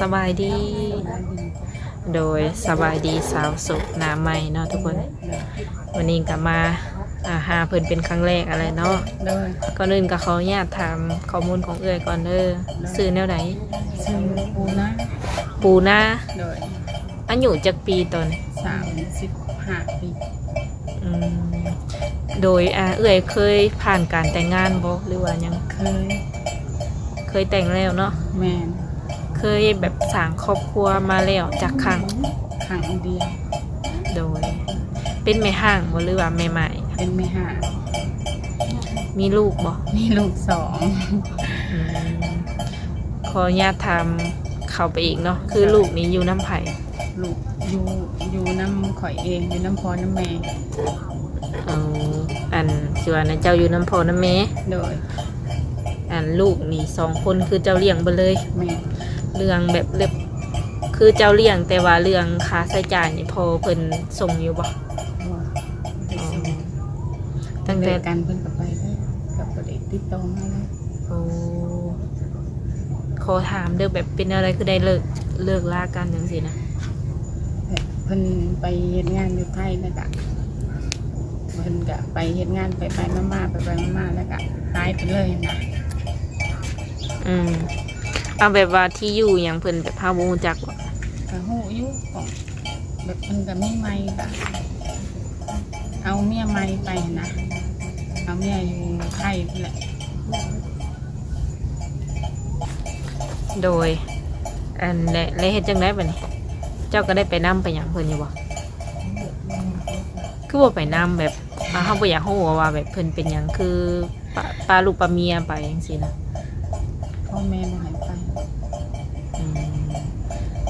สบายดี โดยสบายดีสาวสุขน้ำใหม่เนาะทุกคน วันนี้ก็มาหาเพิ่นเป็นครั้งแรกอะไรเนาะ โดย ก่อนอื่นก็ขออนุญาตถามข้อมูลของเอื้อยก่อนเด้อซื้อแนวไหน ชื่อปูนะ ปูนา โดย อายุจักปีตน 35 ปี อืมโดยเอื้อยเคยผ่านการแต่งงานบ่หรือว่ายัง เคยแต่งแล้วเนาะ แมน เคยแบบสร้างครอบครัวมาแล้วจากครั้ง ครั้งเดียว โดย เป็นแม่ห้างบ่หรือว่าแม่ใหม่ เป็นไม่ห่าง มีลูกบ่ มีลูก2 อืมขออนุญาตถามเข้าไปอีกเนาะคือลูกนี้อยู่น้ำไผ่ ลูกอยู่น้ำข่อยเองอยู่น้ำพอน้ำแม่ เอาอันสิว่านะเจ้าอยู่น้ำพอน้ำแม่ โดย อันลูกนี่2 คนคือเจ้าเลี้ยงไปเลย แม่ เรื่องแบบเล็บคือเจ้าเลี้ยงแต่ว่าเรื่องค่าใช้จ่ายนี่พอเพิ่นส่งอยู่บ่ ได้ส่ง ตั้ง เลิ แต่ กกันเพิ่นก็ไปเลยกับประเด็นติดต่อมาเลย โอ้ขอถามเด้อแบบเป็นอะไรคือได้เลิกลากันจังซี่นะ เพิ่นไปเฮ็ดงานอยู่ไทยแล้วก็เพิ่นก็ไปเฮ็ดงานไปมาๆไปมาๆแล้วก็หายไปเลยนะ อืมเอาแบบว่าที่อยู่อย่างเพิ่นแบบพาบ่ฮู้จักบ่ ก็ฮู้อยู่ของแบบเพิ่นก็มีใหม่ก็เอาเมียใหม่ไปนะเอาเมียอยู่ไทยนี่แหละ โดยอันและเฮ็ดจังได๋บัดนี้เจ้าก็ได้ไปนํไปหยังเพิ่นอยู่บ่คือบ่ไปนํแบบเฮาบ่อยากฮู้ว่าแบบเพิ่นเป็นหยังคือปาลูกปาเมียไปจังซี่นะ พ่อแม่บ่ให้ไป อืม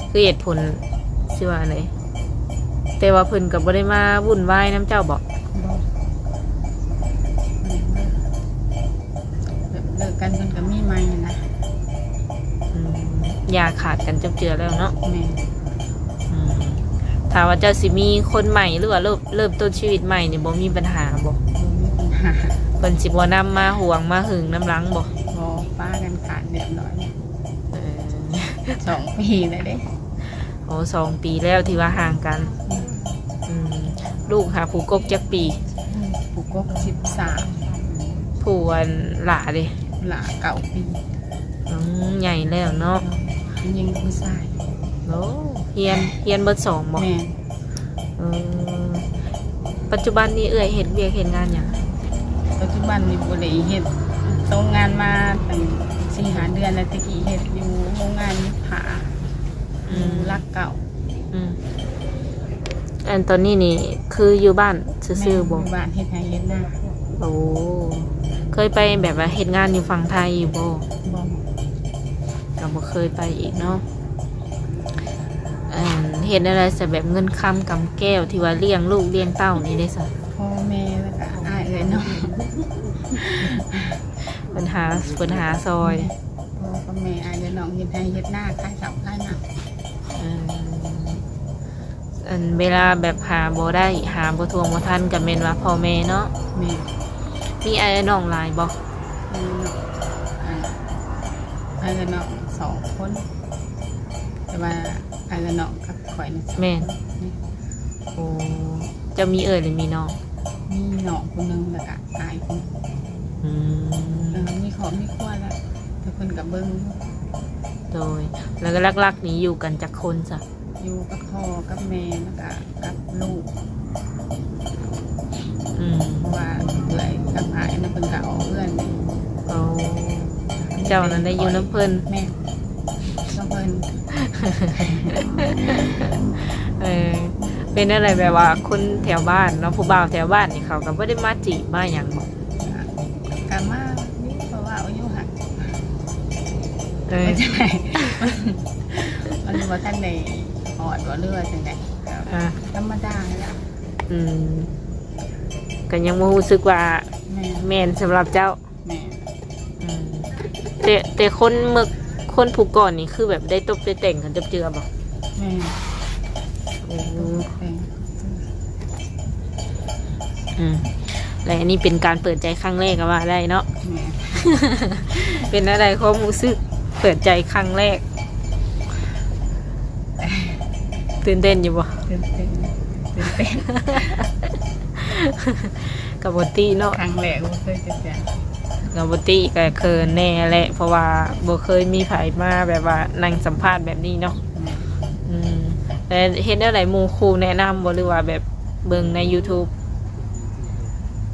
คือเหตุผลสิว่าไดแต่ว่าเพิ่นก็บ่ได้มาวุ่นวายนํเจ้าบ่ บ่แบบเลิกกันเพิ่นก็มีใหม่นะ อืมอย่าขาดกันจับเจือแล้วเนาะ แม่ อืมถ้าว่าเจ้าสิมีคนใหม่หรือว่าเริ่มต้นชีวิตใหม่นี่บ่มีปัญหาบ่ บ่มีปัญหา เพิ่นสิบ่นำมาห่วงมาหึงน้ำหลังบ่ บ่ป้ากันขาดเรียบร้อย เออ 2 ปีแล้วเด้ โอ้2 ปีแล้วที่ว่าห่างกันอืมลูกหาผู้กบจักปี ผูกกบ13 ผู้วันหลาเด้ หลา9 ปี ใหญ่แล้วเนาะ ยิงผู้ชาย โอ้เฮียนเบิด2บ่ แม่ เออปัจจุบันนี้เอื้อยเฮ็ดเวียกเฮ็ดงานหยัง ปัจจุบันนี่บ่ได้เฮ็ดตรงงานมาตั้ง4-5 เดือนแล้วตะกี้เฮ็ดอยู่โรงงานผ้ารักเก่า อืมอันตอนนี้นี่คืออยู่บ้านซื่อๆบ่ บ้านเฮ็ดไห้เฮ็ดนา โอ้เคยไปแบบว่าเฮ็ดงานอยู่ฝั่งไทยอยู่บ่ บ่ ก็บ่เคยไปอีกเนาะเห็นอะไรแต่แบบเงินคำกำแก้วที่ว่าเลี้ยงลูกเลี้ยงเต้านี่ได้ซะ พ่อแม่แล้วก็อ้ายเอ้ยน้อง ปัญหาซอย พ่อกับแม่อ้ายเอ้ยน้องเฮ็ดไห้เฮ็ดนาขายข้าวขายน้ำ เอิ่มเวลาแบบหาบ่ได้หาบ่ทวงบ่ทันก็แม่นว่าพ่อแม่เนาะ แม่ มีไอ้น้องหลายบ่ อ้ายเอ้ยน้อง2 คนแต่ว่าอ้ายเอ้ยน้องกับข่อยนี่ แม่นโอ้จะมีหรือมีน้อง มีน้องคนหนึงแล้วก็อ้ายคนหนึ่ง อืม มีครอบมีครัวแล้วแต่เพิ่นก็เบิ่ง โดยแล้วก็ลักๆนี้อยู่กันจักคนซะ อยู่กับพ่อกับแม่แล้วก็กับลูก อืม เพราะว่าเอื้อยกับอ้ายนั่นเพิ่นก็ออกเอื้อนนี่ เอาเจ้านั้นได้อยู่น้ำเพิ่น แม่น้องเพิ่น เออเป็นอะไรแบบว่าคนแถวบ้านเนาะผู้บ่าวแถวบ้านนี่เขาก็ไม่ได้มาจีบมาอย่างบอก กะมานี่เพราะว่าอายุหัก เออ ไม่ใช่มันว่าท่านในออดว่าเลือดจังได อ่ะ ธรรมดาแล้ว อืมก็ยังไม่รู้สึกว่า แม่ แมนสำหรับเจ้า แม่ อืมแต่คนผู้ก่อนนี่คือแบบได้ตบได้แต่งกันจับเจือบอก แม่ โอ้ แต่ง อืมและอันนี้เป็นการเปิดใจครั้งแรกก็ว่าได้เนาะ แม่ เป็นอะไรความรู้สึกเปิดใจครั้งแรก ตื่นเต้นอยู่บ่ ตื่นเต้นตื่นเต้น กับบตี้เนาะ ครั้งแรกบ่เคยจะจัด กับบตี้ก็เคินแน่แหละเพราะว่าบ่เคยมีไผมาแบบว่านั่งสัมภาษณ์แบบนี้เนาะแต่เห็นอะไรหมู่ครูแนะนำบ่หรือว่าแบบเบิ่งใน YouTube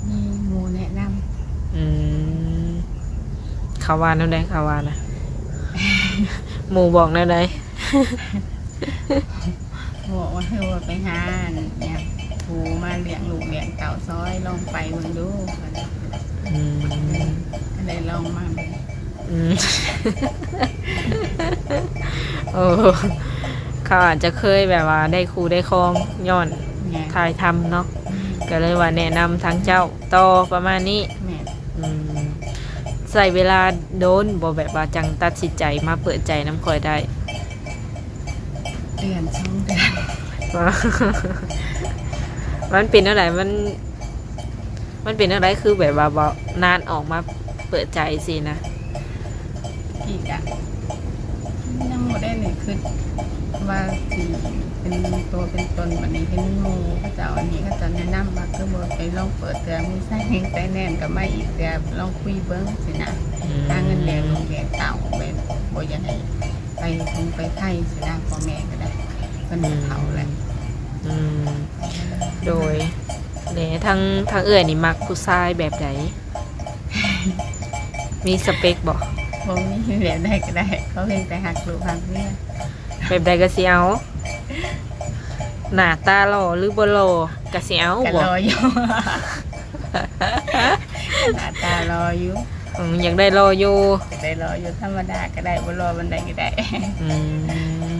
มีหมู่แนะนำ เขาว่าแนวใดเขาว่านะ หมู่บอกแนวใด บอกว่าให้ว่าไปหาเนี่ยผูมาเลี้ยงลูกเลี้ยงเต่าซอยลองไปเบิ่งดู อืม ก็เลยลองมาเบิ่ง อืม โอ้เขาอาจจะเคยแบบว่าได้ครูได้ครองย้อน เนี่ย ถ่ายทำเนาะก็เลยว่าแนะนำทางเจ้าต่อประมาณนี้ แม่ อืมใส่เวลาโดนบ่แบบว่าจังตัดสินใจมาเปิดใจน้ำคอยได้ เดือน2 เดือน มันเป็นอะไรมันเป็นอะไรคือแบบว่าบ่นานออกมาเปิดใจสินะ อีกอะยังบ่ได้เลยคือว่าสิเป็นตัวเป็นตนวันนี้เห็นหมู่เขาเจ้าอันนี้เขาจะแนะนำว่าคือบ่ไปลองเปิดแต่มีใส่แฮงใส่แน่นก็ไม่อีกแต่ลองคุยเบิ่งสินะหาเงินเลี้ยงลูกเลี้ยงเต่าแบบบ่อยากให้ไปคงไปไทยสินะพ่อแม่ก็ได้เพิ่นก็เฒ่าแล้ว อืมโดยเนี่ยทางเอื้อยนี่มักผู้ชายแบบไหน มีสเปคบ่ บ่มีเหรียญได้ก็ได้ เขาเพียงแต่หักลูกหักเมีย แบบใดก็สิเอาหน้าตาหล่อหรือบ่หล่อก็สิเอา ก็ บ่ รออยู่ หน้าตารออยู่ อยากได้หล่ออยู่ ได้รออยู่ธรรมดาก็ได้บ่รอบันไดก็ได้ อื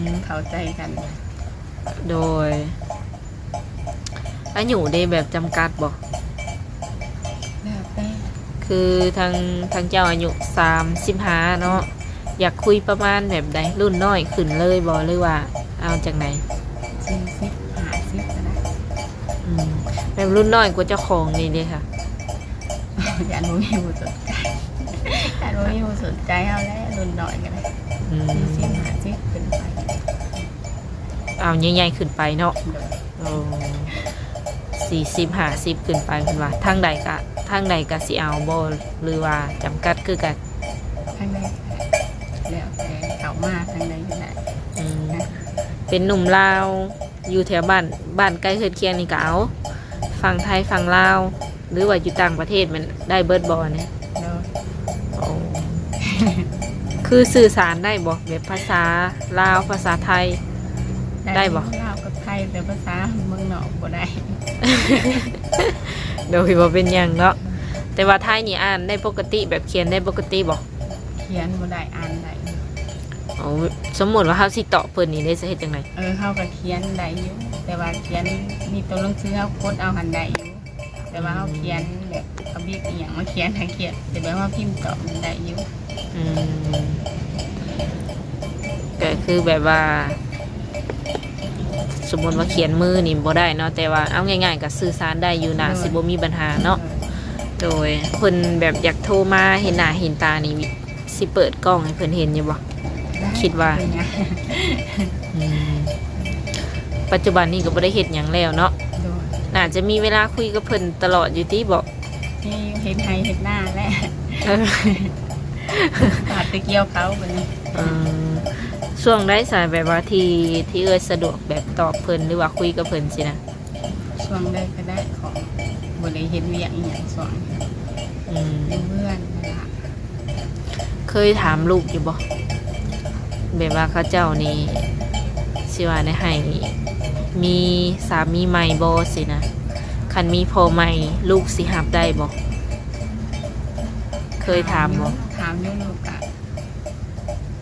ม เข้าใจกัน โดยอายุได้แบบจำกัดบ่ แล้วแต่ คือทางเจ้าอายุ35เนาะอยากคุยประมาณแบบใดรุ่นน้อยขึ้นเลยบ่หรือว่าเอาจากไหน 40 50ก็ได้ อืมแบบรุ่นน้อยกว่าเจ้าของนี่เด้ค่ะ อย่ารู้มีผู้สนใจอย่ารู้มีผู้สนใจเอาแล้วรุ่นน้อยก็ได้ อืม 40 50ขึ้นไป เอาใหญ่ๆขึ้นไปเนาะ โดย โอ้40-50ขึ้นไปขึ้นว่าทางใดก็สิเอาบ่หรือว่าจำกัดคือกัน ข้างในก็ได้แล้วแต่เข้ามาข้างในก็ได้ อืมเป็นหนุ่มลาวอยู่แถวบ้านใกล้เคือนเคียงนี่ก็เอาฝั่งไทยฝั่งลาวหรือว่าอยู่ต่างประเทศมันได้เบิดบ่เนี่ย โดย โอ้ คือสื่อสารได้บ่แบบภาษาลาวภาษาไทย ได้บ่ ลาวกับไทยแต่ภาษาเมืองนอกบ่ได้ โดยบ่เป็นหยังเนาะแต่ว่าไทยนี่อ่านได้ปกติแบบเขียนได้ปกติบ่ เขียนบ่ได้อ่านได้ โอ้สมมุติว่าเฮาสิตอบเพิ่นนี่ได้สิเฮ็ดจังได๋ เขาก็เขียนได้อยู่แต่ว่าเขียนมีตัวหนังสือเขาโคดเอาหันได้อยู่แต่ว่าเขาเขียนแบบเอาบิ๊กอหย่างมาเขียนให้เขียนแต่แบบว่าพิมพ์ตอบมันได้อยู่ อืมก็คือแบบว่า สมมุติว่าเขียนมือนี่บ่ได้เนาะแต่ว่าเอาง่ายๆก็สื่อสารได้อยู่นะสิบ่มีปัญหาเนาะโดยเพิ่นแบบอยากโทรมาเห็นหน้าเห็นตานี่สิเปิดกล้องให้เพิ่นเห็นอยู่บ่ คิดว่า เป็นไง อืมปัจจุบันนี้ก็บ่ได้เฮ็ดหยังแล้วเนาะ โดย น่าจะมีเวลาคุยกับเพิ่นตลอดอยู่ติบ่ ที่เห็นไฮเห็นหน้าและ เออ ปาดตะเกียวเขาไปเลย เออช่วงได้สายแบบว่าที่เอ้ยสะดวกแบบตอบเพิ่นหรือว่าคุยกับเพิ่นสินะ ช่วงได้ก็ได้ของบริเห็นเวียงอหย่างสอน อืม เป็นเพื่อนนะคะ เคยถามลูกอยู่บ่แบบว่าเขาเจ้านี่สิว่าได้ให้มีสามีใหม่บ่สินะคันมีพ่อใหม่ลูกสิรับได้บ่เคยถามบ่ ถามอยุ่ลูกอะ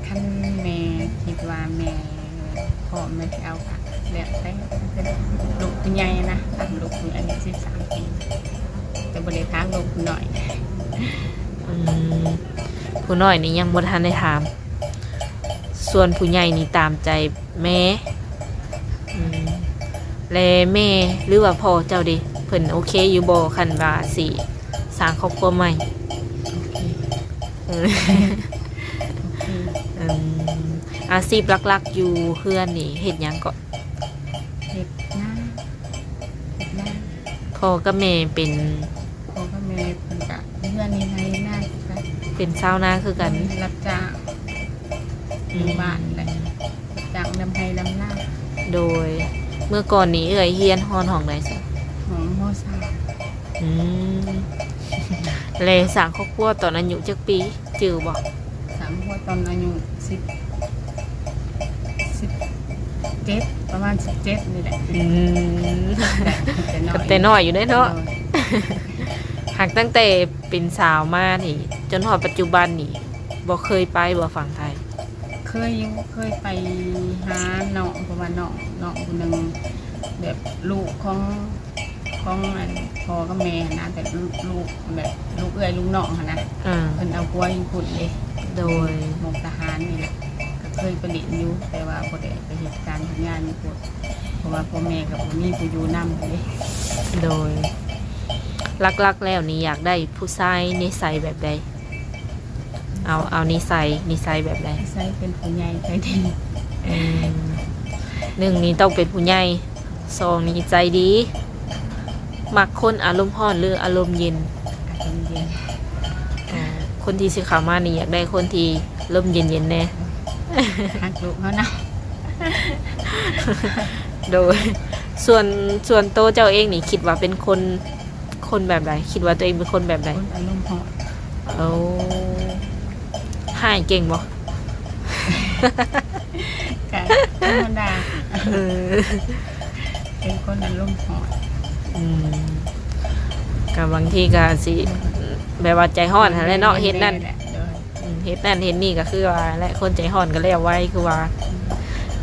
ท่านแม่คิดว่าแม่พ่อไม่เอาค่ะแล้วแต่ลูกคุณยายนะถามลูกคุณอายุ13 ปีแต่บริถามลูกคุณหน่อย อืมผู้น้อยนี่ยังบ่ทันได้ถาม ส่วนผู้ใหญ่นี่ตามใจแม่อืมและแม่หรือว่าพ่อเจ้าดิเพิ่นโอเคอยู่บ่คันว่าสิสร้างครอบครัวใหม่ โอเค เออ โอเค อืมอาชีพหลักๆอยู่เฮือนนี่เฮ็ดหยังก็ พ่อกับแม่เป็น พ่อกับแม่เพิ่นก็เพื่อนนี่ให้หน้าคือกัน เป็นชาวนาคือกัน รับจ้างอยู่บ้านแหละรับจ้างดำไห้ดำหน้า โดยเมื่อก่อนนี้เฮียนฮอนห้องใดซะ ของโมซา อืม เลยสร้างครอบครัวตอนอายุจักปีจือบ่ สามพ่อตอนอายุ17ประมาณ17นี่แหละ อืม แต่น้อย แต่น้อยอยู่เด้เนาะหากตั้งแต่เป็นสาวมานี่ จนฮอดปัจจุบันนี่บ่เคยไปบ่ฝั่งไทย เคยไปหาน้องเพราะว่าน้องคนหนึ่งแบบลูกของอันพ่อกับแม่นะแต่ลูกแบบลูกเอื้อยลูกน้องหั้นนะ อ่า เพิ่นเอาผัวอยู่พุ่นเลย โดย หมกทหารนี่แหละก็เคยไปเรียนอยู่แต่ว่าบ่ได้ไปเหตุการณ์ทำงานอยู่พุ่นเพราะว่าพ่อแม่กับบ่มีผู้อยู่นำเลย โดยลักๆแล้วนี่อยากได้ผู้ชายนิสัยแบบใดเอานิสัยแบบใด ใส่เป็นผู้ใหญ่ใจดี อืมหนึ่งนี้ต้องเป็นผู้ใหญ่สองนี้ใจดี มักคนอารมณ์ร้อนหรืออารมณ์เย็น อารมณ์เย็น คนที่สิเข้ามานี่อยากได้คนที่ลมเย็นๆแน่ ฮักลูกเขานะ โดยส่วนโตวเจ้าเองนี่คิดว่าเป็นคนแบบใดคิดว่าตัวเองเป็นคนแบบใด คนอารมณ์ร้อน เอาให้เก่งบ่ ก็ธรรมดา เออ เป็นคนอารมณ์ร้อน อืมกับบางทีก็สิแบบว่าใจร้อนหั่นแหละเนาะเฮ็ดนั่น แหละเด้อ เฮ็ดนั่นเฮ็ดนี่ก็คือว่าและคนใจร้อนก็แล้วไว้คือว่า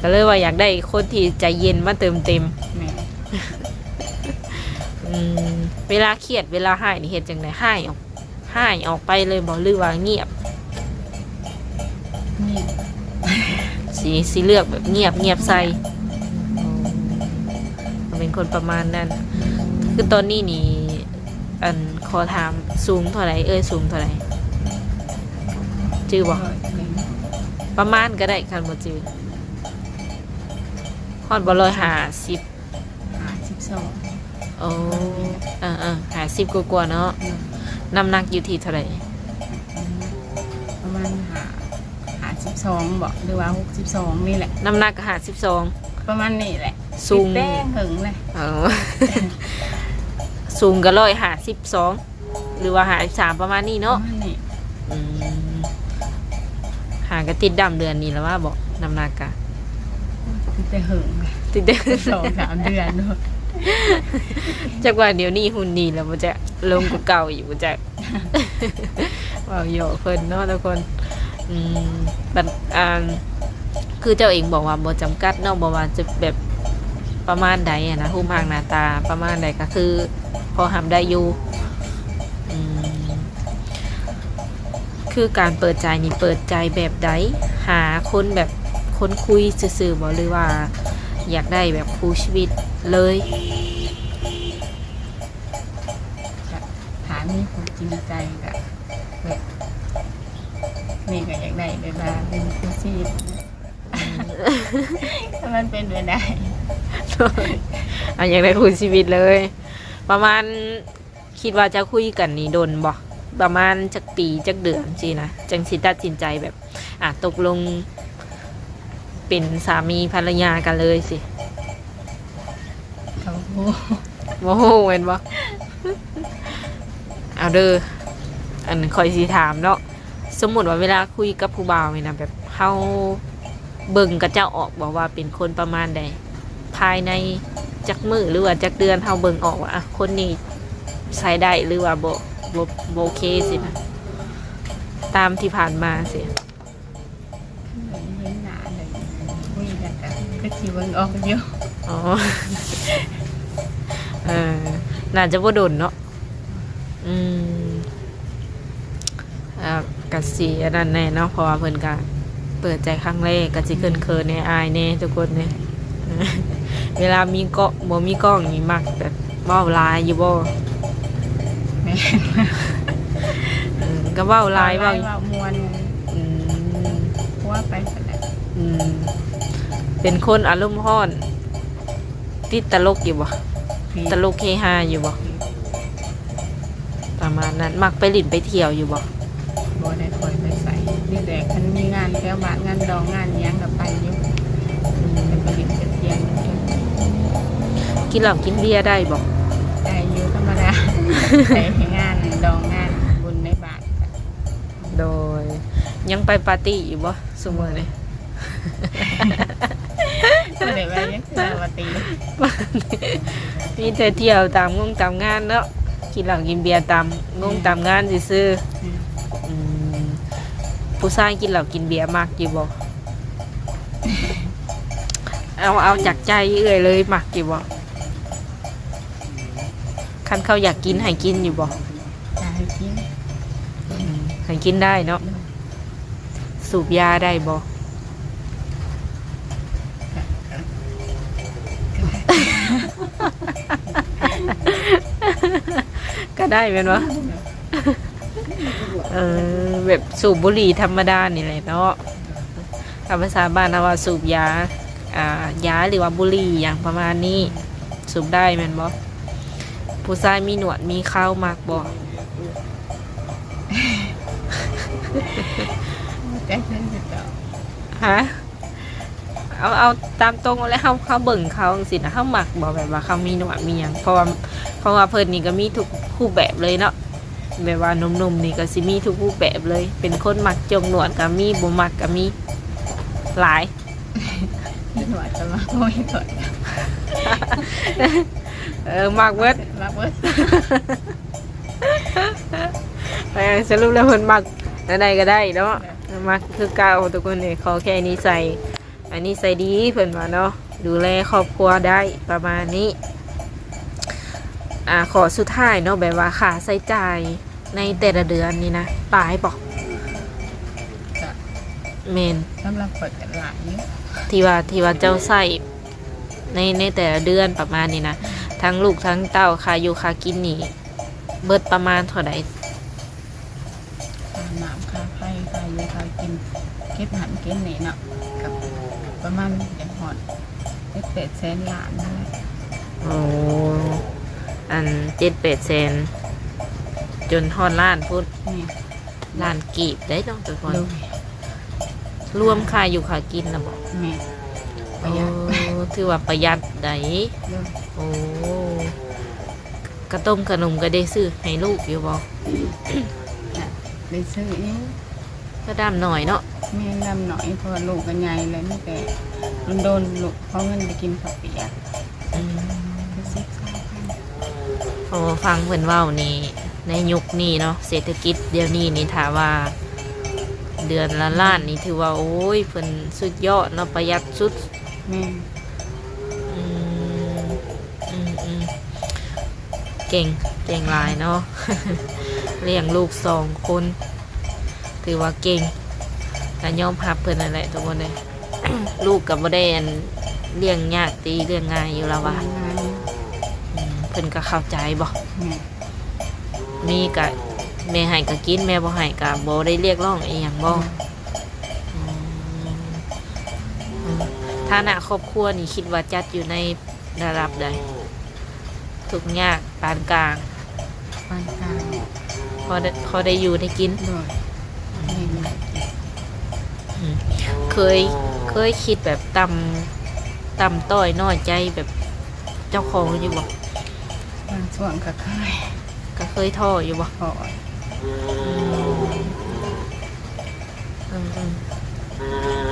ก็เลยว่าอยากได้คนที่ใจเย็นมาเติมเต็ม แม่ อืมเวลาเครียดเวลาหายนี่เฮ็ดจังได๋หายออกไปเลยบ่หรือว่าเงียบ นี่ สิเลือกแบบเงียบใส่เป็นคนประมาณนั้นคือตอนนี้นี่อันขอถามสูงเท่าไหร่สูงเท่าไหร่จื้อบ่ประมาณก็ได้คันบ่จื้อฮอดบ่150 52 โอ้50กว่าๆเนาะน้ำหนักอยู่ที่เท่าไหร่ ประมาณ52บอกหรือว่า62นี่แหละ น้ำหนักก็52 ประมาณนี้แหละ สูง แป้งหึงเลย เออ สูงก็152หรือว่า53ประมาณนี้ ประ เนาะ มาณนี้ อืมหากระติดดำเดือนนี้แล้วว่าบอกน้ำหนักกะ แต่หึง ติดเดือน 2-3 เดือนด้วย จากว่าเดี๋ยวนี้หุ่นดีแล้วมันจะลงกว่าเก่าอยู่มันจะ ว่าโยเพิ่นเนาะทุกคนอืมบัดคือเจ้าเองบอกว่าบ่จำกัดเนาะบ่ว่าจะแบบประมาณใดอะนะรูปร่างหน้าตาประมาณใดก็คือ พอทำได้อยู่อืมคือการเปิดใจนี่เปิดใจแบบใดหาคนแบบคนคุยซื่อๆบ่หรือว่า อยากได้แบบคู่ชีวิตเลย ถามมีความจริงใจก็แบบนี่ก็อยากได้แบบว่าเป็นคู่ชีวิตถ้ามันเป็นไปได้ อยากได้คู่ชีวิตเลย ประมาณคิดว่าจะคุยกันนี่โดนบ่ประมาณจักปีจักเดือนสินะจังสิตัดสินใจแบบตกลงเป็นสามีภรรยากันเลยสิ เขาพูด โมโหเห็นบ่เอาเด้ออันคอยสิถามเนาะสมมุติว่าเวลาคุยกับผู้บ่าวนี่นะแบบเฮาเบิ่งกับเจ้าออกบอกว่าเป็นคนประมาณใดภายในจักมือหรือว่าจักเดือนเฮาเบิ่งออกว่าคนนี้ใช้ได้หรือว่าบ่โอเคสินะตามที่ผ่านมาสิ เห็นหน้าเลยคุยกันก็ชีวันออกเยอะ อ๋อ น่าจะบ่โดนเนาะอืมกะสิอันนั้นแน่เนาะเพราะว่าเพิ่นก็เปิดใจครั้งแรกก็สิเขินๆในอายแน่ทุกคนเนี่ย เวลามีเกาะบ่มีกล้องนี่มักแบบเว้าหลายอยู่บ่ แม่ ก็เว้าหลายเว้า ว่ามวน อืม พัวไปกันแหละ อืมเป็นคนอารมณ์ร้อน ติดตลกอยู่บ่ พี่ ตลกเฮฮาอยู่บ่ประมาณนั้นมักไปหลินไปเที่ยวอยู่บ่ บ่ได้คอยไปใส่นี่แต่คันมีงานแถวบ้านงานดองงานหยังก็ไปอยู่แต่ไปเล่นไปเที่ยว กินเหล้ากินเบียร์ได้บ่ ได้อยู่ธรรมดา ไปงานดองงานบุญในบ้าน โดยยังไปปาร์ตี้อยู่บ่ซุมื้อนี้ ก็เลยว่ายังคือว่าตี มีแต่เที่ยวตามงงตามงานเนาะกินเหล้ากินเบียร์ตามงงตามงานซื่อๆผู้ชายกินเหล้ากินเบียร์มักอยู่บ่เอาจากใจเอ่ยเลยมักอยู่บ่คันเขาอยากกินให้กินอยู่บ่ จะให้กิน ให้กินได้เนาะสูบยาได้บ่ก็ได้แม่นบ่แบบสูบบุหรี่ธรรมดานี่แหละเนาะตามภาษาบ้านเราว่าสูบยายาหรือว่าบุหรี่อย่างประมาณนี้สูบได้แม่นบ่ผู้ชายมีหนวดมีเครามักบ่ แต่เพิ่นจะเจ้า ฮะเอาตามตรงแล้วเขาเบิ่งเขาสินะเขาหมักบอกแบบว่าเขามีหนวดมีหยังเพราะว่าเพิ่นนี่ก็มีทุกรูปแบบเลยเนาะแบบว่าหนุ่มๆนี่ก็สิมีทุกรูปแบบเลย เป็นคนหมักจงหนวดก็มีบ่หมักก็มีหลาย มีหนวดจะมาโอ้ยหนวด หมักเบิด มาเบิด สรุปแล้วเพิ่นหมักอะไรก็ได้เนาะหมักคือเก่าทุกคนนี่ขอแค่นี้ใส่อันนี้ใส่ดีเพิ่นว่าเนาะดูแลครอบครัวได้ประมาณนี้ขอสุดท้ายเนาะแบบว่าค่าใช้จ่ายในแต่ละเดือนนี่นะหลายบ่ จะ เมน สำหรับเปิดกันหลายอยู่ ที่ว่าเจ้าใส่ในแต่ละเดือนประมาณนี้นะทั้งลูกทั้งเต้าค่าอยู่ค่ากินนี่เบิดประมาณเท่าไหร่ ค่าน้ำค่าไฟค่าอยู่ค่ากินเก็บหันเก็บนี่เนาะกับประมาณอย่างหอด8 แสนล้านนั่นแหละ โอ้อัน7-8 แสนจนฮอดล้านพูด นี่ ล้านกีบได้ต้องทุกคน ดู รวมค่าอยู่ค่ากินนะบอก แม่ประ โอ้ หยัด ถือว่าประหยัดได้ ดู โอ้กระต้มขนมก็ได้ซื้อให้ลูกอยู่บอก น่ะได้ซื้อนี่ ก็ดำหน่อยเนาะ แม่นำหน่อยเพราะว่าลูกกันใหญ่แล้วนี่แต่มันโดนลูกเขาเงินไปกินข้าวเปียก อืม ไปซื้อข้าวกัน พอฟังเพิ่นเว้านี่ในยุคนี้เนาะเศรษฐกิจเดี๋ยวนี้นี่ถามว่า เดือนละล้านนี่ถือว่าโอ้ยเพิ่นสุดยอดเนาะประหยัดสุด แม่ อืมเก่งหลายเนาะ เลี้ยงลูก2 คนถือว่าเก่งการยอมรับเพิ่นนั่นแหละทุกคนเลย ลูกกับบ่ได้อันเลี้ยงยากตีเลี้ยงง่ายอยู่แล้วว่ะ งาน เพิ่นก็เข้าใจบ่ แม่ มีกะแม่ให้ก็กินแม่บ่ให้ก็บ่ได้เรียกร้องอีหยังบ่อืมฐานะครอบครัวนี่คิดว่าจัดอยู่ในระดับใดทุกข์ยากปานกลาง ปานกลาง พอได้อยู่ได้กิน ด้วยแม่แม่ เคยคิดแบบต่ำต้อยน้อยใจแบบเจ้าของอยู่บ่ บางส่วนก็เคย ก็เคยท้ออยู่บ่ พอ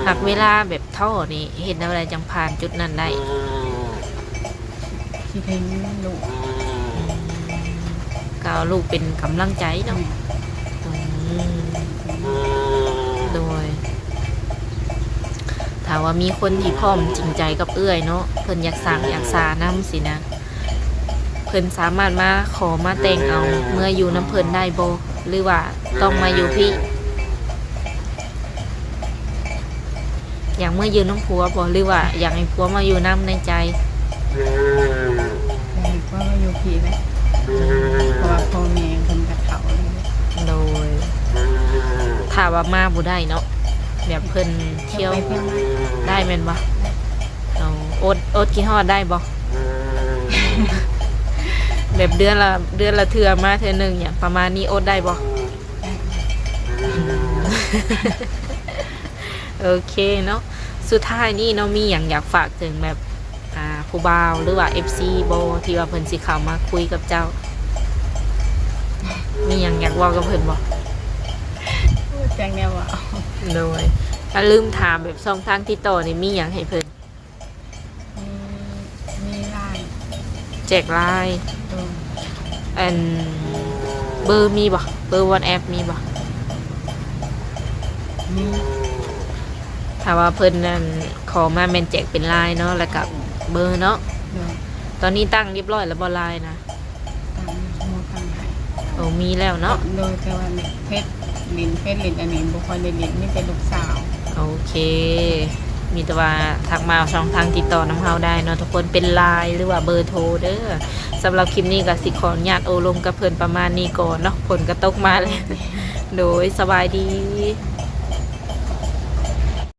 หากเวลาแบบท้อนี่เห็นอะไรจังผ่านจุดนั้นได้ คิดเห็นลูก ก็เอาลูกเป็นกำลังใจเนาะ แม่ อืมโดยถ้าว่ามีคนที่พร้อมจริงใจกับเอื้อยเนาะเพิ่นอยากสั่งอยากสานำสินะเพิ่นสามารถมาขอมาแต่งเอาเมื่ออยู่น้ำเพิ่นได้บ่หรือว่าต้องมาอยู่พี่ อยากเมื่อยืนน้ำผัวบ่หรือว่าอยากให้ผัวมาอยู่น้ำในใจ แต่เห็นว่ามาอยู่พี่นะเพราะว่าพ่อแม่คนกระเถาเลย โดยถ้าว่ามาบ่ได้เนาะแบบเพิ่นเที่ยว ไปเที่ยวมา ได้แม่นบ่เอาอดกินฮอดได้บ่ แบบเดือนละเทื่อมาเทื่อหนึงอย่างประมาณนี้อดได้บ่ โอเคเนาะสุดท้ายนี่เนาะมีอย่างอยากฝากถึงแบบผู้บ่าวหรือว่า FC โบที่ว่าเพิ่นสิเข้ามาคุยกับเจ้า มีอย่างอยากเว่ากับเพิ่นบ่ พูดจังแนวว่า โดยลืมถามแบบช่องทางติดต่อนี่มีอย่างให้เพิ่น มีไลน์ แจกไลน์ ตัว อันเบอร์มีบ่เบอร์ WhatsApp มีบ่ มี ถ้าว่าเพิ่นนั่นขอมาแม่นแจกเป็นไลน์เนาะแล้วก็เบอร์เนาะ โดย ตอนนี้ตั้งเรียบร้อยแล้วบ่ไลน์นะ ตามโมตังให้ โอ้มีแล้วเนาะ โดยแต่ว่าเนี่ยเพชรลินอันนี้บุคคลในลินนี่เป็นลูกสาว โอเค มีแต่ว่าทักมาช่องทางติดต่อน้ำเฮาได้เนาะทุกคนเป็นไลน์หรือว่าเบอร์โทรเด้อสำหรับคลิปนี้ก็สิขออนุญาตโอลมกับเพิ่นประมาณนี้ก่อนเนาะผลก็ตกมาแล้ว โดยสบายดี